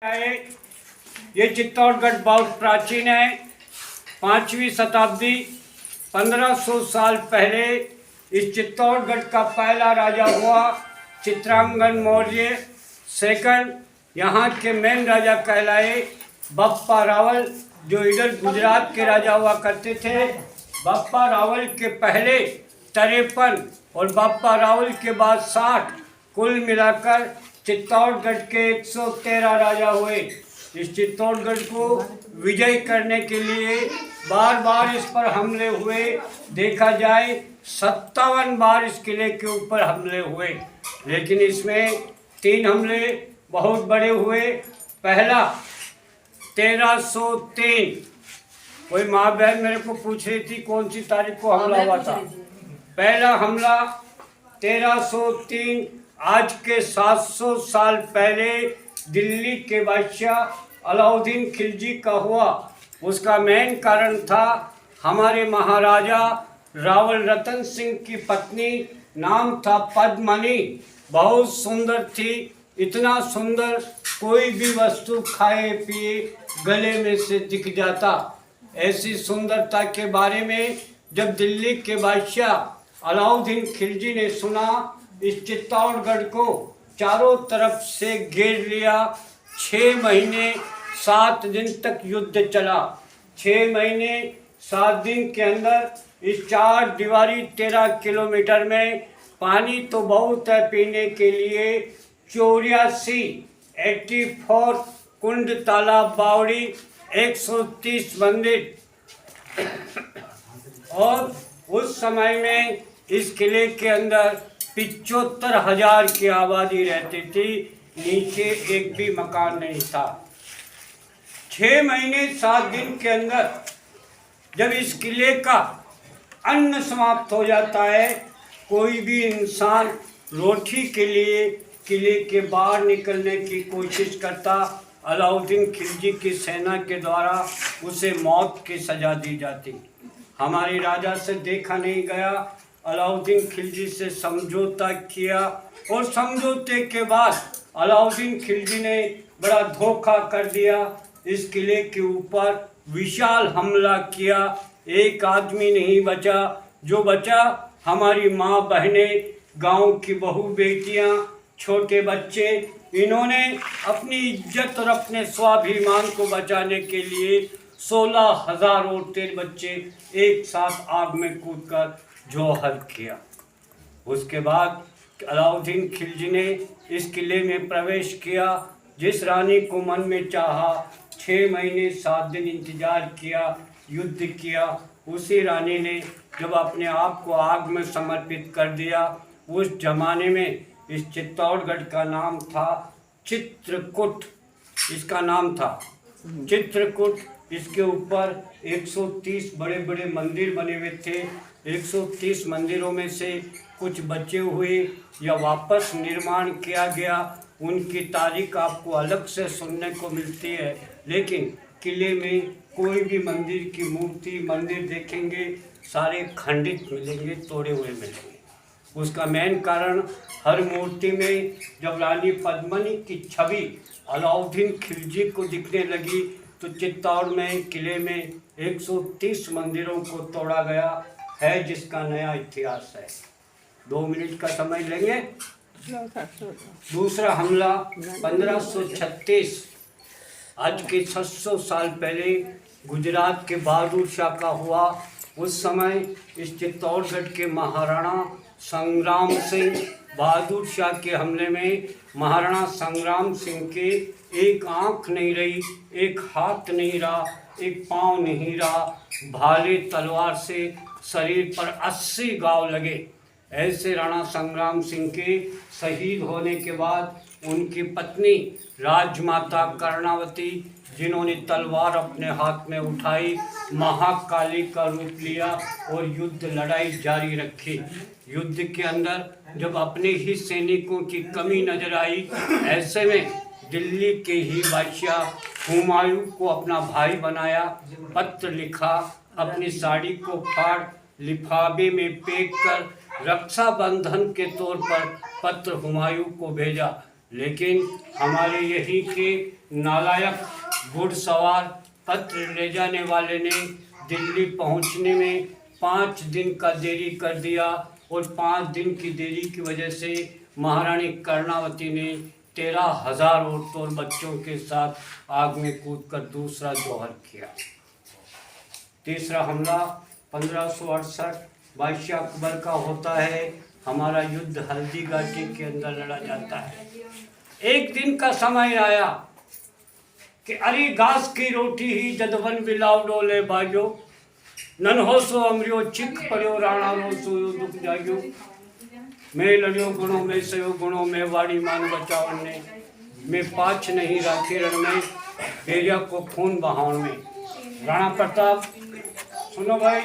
ये चित्तौड़गढ़ बहुत प्राचीन है। 5वीं शताब्दी 1500 साल पहले इस चित्तौड़गढ़ का पहला राजा हुआ चित्रांगन मौर्य। सेकंड यहाँ के मेन राजा कहलाए बप्पा रावल, जो इधर गुजरात के राजा हुआ करते थे। बप्पा रावल के पहले 53 और बप्पा रावल के बाद 60, कुल मिलाकर चित्तौड़गढ़ के 113 राजा हुए। इस चित्तौड़गढ़ को विजय करने के लिए बार बार इस पर हमले हुए। देखा जाए 57 बार इस किले के ऊपर हमले हुए, लेकिन इसमें 3 हमले बहुत बड़े हुए। पहला 1303, कोई माँ बहन मेरे को पूछ रही थी कौन सी तारीख को हमला हुआ था। पहला हमला 1303 आज के 700 साल पहले दिल्ली के बादशाह अलाउद्दीन खिलजी का हुआ। उसका मेन कारण था हमारे महाराजा रावल रतन सिंह की पत्नी, नाम था पद्मनी। बहुत सुंदर थी, इतना सुंदर कोई भी वस्तु खाए पिए गले में से दिख जाता। ऐसी सुंदरता के बारे में जब दिल्ली के बादशाह अलाउद्दीन खिलजी ने सुना, इस चित्तौड़गढ़ को चारों तरफ से घेर लिया। 6 महीने 7 दिन तक युद्ध चला। 6 महीने 7 दिन के अंदर इस 4 दीवारी 13 किलोमीटर में पानी तो बहुत है पीने के लिए। 84 कुंड, तालाब, बावड़ी, 130 मंदिर। और उस समय में इस किले के अंदर 75,000 की आबादी रहती थी। नीचे एक भी मकान नहीं था। 6 महीने 7 दिन के अंदर जब इस किले का अन्न समाप्त हो जाता है, कोई भी इंसान रोटी के लिए किले के बाहर निकलने की कोशिश करता, अलाउद्दीन खिलजी की सेना के द्वारा उसे मौत की सजा दी जाती। हमारे राजा से देखा नहीं गया। अलाउद्दीन खिलजी से समझौता किया और समझौते के बाद अलाउद्दीन खिलजी ने बड़ा धोखा कर दिया। इस किले के ऊपर विशाल हमला किया। एक आदमी नहीं बचा। जो बचा हमारी माँ बहनें, गांव की बहू बेटियां, छोटे बच्चे। इन्होंने अपनी इज्जत और अपने स्वाभिमान को बचाने के लिए 16,000 औरतें बच्चे एक साथ आग में कूदकर जौहर किया। उसके बाद अलाउद्दीन खिलजी ने इस किले में प्रवेश किया। जिस रानी को मन में चाहा, 6 महीने 7 दिन इंतजार किया, युद्ध किया। उसी रानी ने जब अपने आप को आग में समर्पित कर दिया। उस जमाने में इस चित्तौड़गढ़ का नाम था चित्रकूट। इसका नाम था चित्रकूट। इसके ऊपर 130 बड़े बड़े मंदिर बने हुए थे। 130 मंदिरों में से कुछ बचे हुए या वापस निर्माण किया गया, उनकी तारीख आपको अलग से सुनने को मिलती है। लेकिन किले में कोई भी मंदिर की मूर्ति, मंदिर देखेंगे सारे खंडित मिलेंगे, तोड़े हुए मिलेंगे। उसका मेन कारण हर मूर्ति में जब रानी पद्मिनी की छवि अलाउद्दीन खिलजी को दिखने लगी, तो चित्तौड़ में किले में 130 मंदिरों को तोड़ा गया है, जिसका नया इतिहास है। 2 मिनट का समय लेंगे। दूसरा हमला 1536 आज के 600 साल पहले गुजरात के बहादुर शाह का हुआ। उस समय इस चित्तौड़गढ़ के महाराणा संग्राम सिंह, बहादुर शाह के हमले में महाराणा संग्राम सिंह के एक आंख नहीं रही, एक हाथ नहीं रहा, एक पाँव नहीं रहा। भाले तलवार से शरीर पर 80 घाव लगे। ऐसे राणा संग्राम सिंह के शहीद होने के बाद उनकी पत्नी राजमाता कर्णावती, जिन्होंने तलवार अपने हाथ में उठाई, महाकाली का रूप लिया और युद्ध लड़ाई जारी रखी। युद्ध के अंदर जब अपने ही सैनिकों की कमी नजर आई, ऐसे में दिल्ली के ही बादशाह हुमायूं को अपना भाई बनाया। पत्र लिखा, अपनी साड़ी को फाड़ लिफाफे में पैक कर रक्षाबंधन के तौर पर पत्र हुमायूं को भेजा। लेकिन हमारे यही के नालायक घुड़सवार पत्र ले जाने वाले ने दिल्ली पहुंचने में 5 दिन का देरी कर दिया और 5 दिन की देरी की वजह से महारानी कर्णावती ने 13,000 औरतों और बच्चों के साथ आग में कूदकर दूसरा जौहर किया। तीसरा हमला 1568 बादशाह अकबर का होता है। हमारा युद्ध हल्दी घाटी के अंदर लड़ा जाता है। एक दिन का समय आया कि अरे घास की रोटी ही जदवन बिलाव डोले बाजो, नन हो सो अमरियो चिक पड़ो राणा रो सोयो दुख जाग्यो, मैं लड़ियो गुणों में सयो गुणों में वाड़ी मान बचावन ने, मैं पाछ नहीं राखे रण में बेरिया को खून बहावन में। राणा प्रताप, सुनो भाई,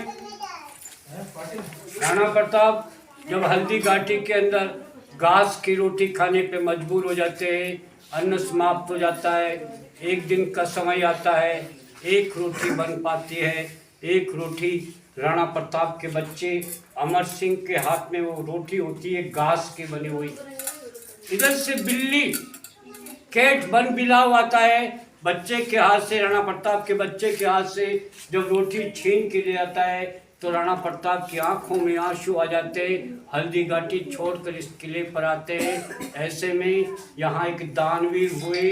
राणा प्रताप जब हल्दी घाटी के अंदर घास की रोटी खाने पे मजबूर हो जाते हैं, अन्न समाप्त हो जाता है, एक दिन का समय आता है, एक रोटी बन पाती है। एक रोटी राणा प्रताप के बच्चे अमर सिंह के हाथ में वो रोटी होती है घास की बनी हुई। इधर से बिल्ली कैट बन बिलाव आता है बच्चे के हाथ से, राणा प्रताप के बच्चे के हाथ से जब रोटी छीन के ले आता है तो राणा प्रताप की आंखों में आंसू आ जाते हैं। हल्दी घाटी छोड़कर इस किले पर आते हैं। ऐसे में यहाँ एक दानवीर हुए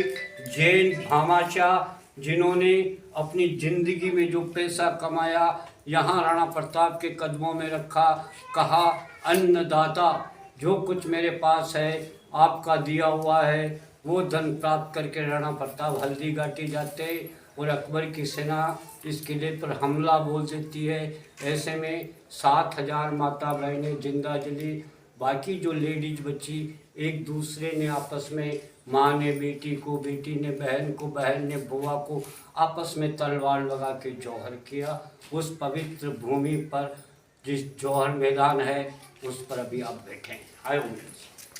जैन भामाशाह, जिन्होंने अपनी जिंदगी में जो पैसा कमाया यहाँ राणा प्रताप के कदमों में रखा। कहा, अन्नदाता, जो कुछ मेरे पास है आपका दिया हुआ है, वो धन प्राप्त करके राणा प्रताप हल्दी घाटी जाते और अकबर की सेना इस किले पर हमला बोल देती है। ऐसे में 7,000 माता बहनें जिंदा जली, बाकी जो लेडीज बची एक दूसरे ने आपस में, माँ ने बेटी को, बेटी ने बहन को, बहन ने बुआ को आपस में तलवार लगा के जौहर किया। उस पवित्र भूमि पर जिस जौहर मैदान है उस पर अभी आप बैठे हैं। आए होंगे।